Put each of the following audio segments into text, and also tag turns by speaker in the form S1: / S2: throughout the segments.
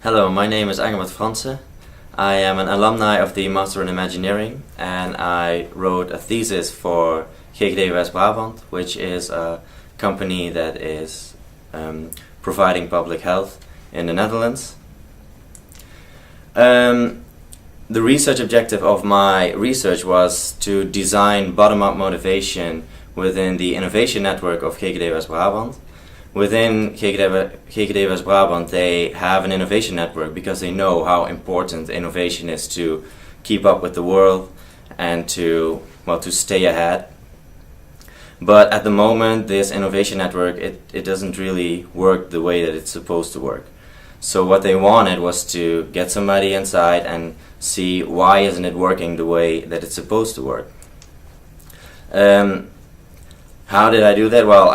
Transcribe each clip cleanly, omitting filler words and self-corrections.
S1: Hello, my name is Engelbert Franssen. I am an alumni of the Master in Imagineering, and I wrote a thesis for GGD West-Brabant, which is a company that is providing public health in the Netherlands. The research objective of my research was to design bottom-up motivation within the innovation network of GGD West-Brabant. Within GGD West-Brabant, they have an innovation network because they know how important innovation is to keep up with the world and to stay ahead. But at the moment, this innovation network, it doesn't really work the way that it's supposed to work. So what they wanted was to get somebody inside and see why isn't it working the way that it's supposed to work. How did I do that? Well,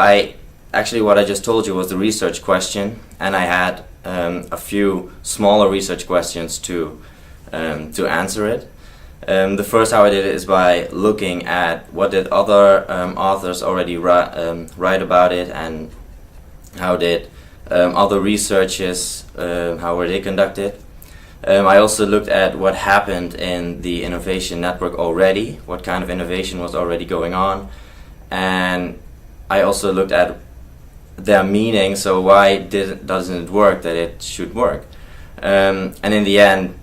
S1: Actually, what I just told you was the research question, and I had a few smaller research questions to answer it. The first how I did it is by looking at what did other authors already write about it, and how did other researches, how were they conducted. I also looked at what happened in the innovation network already, what kind of innovation was already going on, and I also looked at their meaning, so why doesn't it work that it should work. And in the end,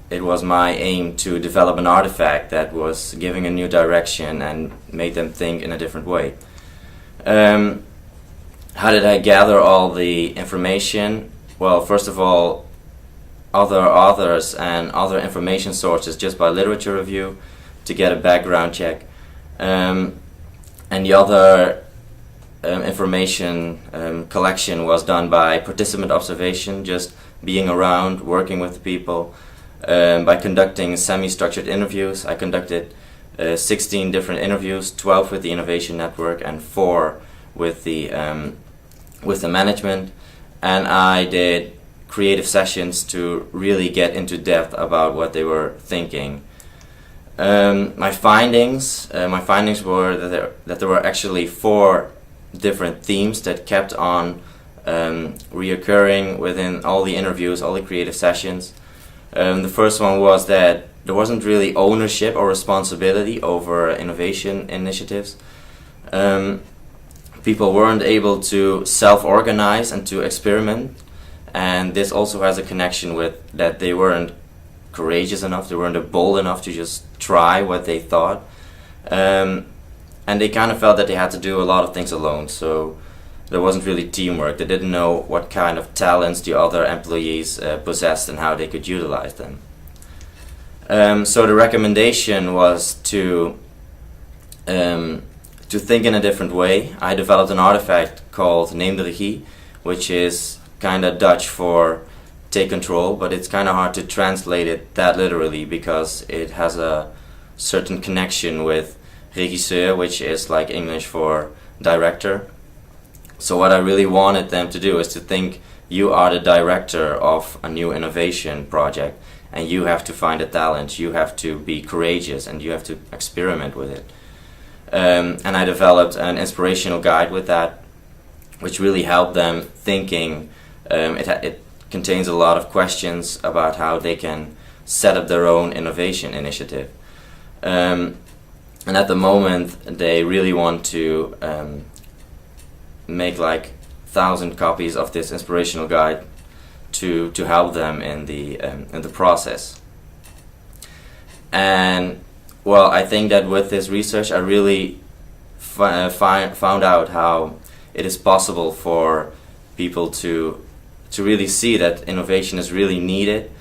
S1: it was my aim to develop an artifact that was giving a new direction and made them think in a different way. How did I gather all the information? Well, first of all, other authors and other information sources just by literature review to get a background check. And the other information collection was done by participant observation, just being around, working with the people, by conducting semi-structured interviews. I conducted 16 different interviews, 12 with the Innovation Network and 4 with the management, and I did creative sessions to really get into depth about what they were thinking. My findings were that there were actually 4 different themes that kept on reoccurring within all the interviews, all the creative sessions. The first one was that there wasn't really ownership or responsibility over innovation initiatives. People weren't able to self-organize and to experiment, and this also has a connection with that they weren't courageous enough, they weren't bold enough to just try what they thought. And they kind of felt that they had to do a lot of things alone, so there wasn't really teamwork. They didn't know what kind of talents the other employees possessed and how they could utilize them. So the recommendation was to think in a different way. I developed an artifact called Neem de Regie, which is kind of Dutch for take control, but it's kind of hard to translate it that literally because it has a certain connection with regisseur, which is like English for director. So what I really wanted them to do is to think you are the director of a new innovation project, and you have to find a talent, you have to be courageous, and you have to experiment with it. And I developed an inspirational guide with that, which really helped them thinking. It contains a lot of questions about how they can set up their own innovation initiative. And at the moment, they really want to make like 1,000 copies of this inspirational guide to help them in the process. And well, I think that with this research, I really found out how it is possible for people to really see that innovation is really needed,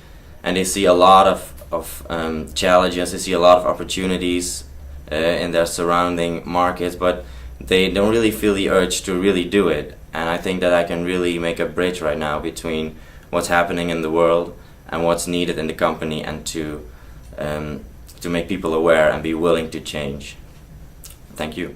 S1: and they see a lot of challenges, they see a lot of opportunities in their surrounding markets, but they don't really feel the urge to really do it. And I think that I can really make a bridge right now between what's happening in the world and what's needed in the company, and to make people aware and be willing to change. Thank you.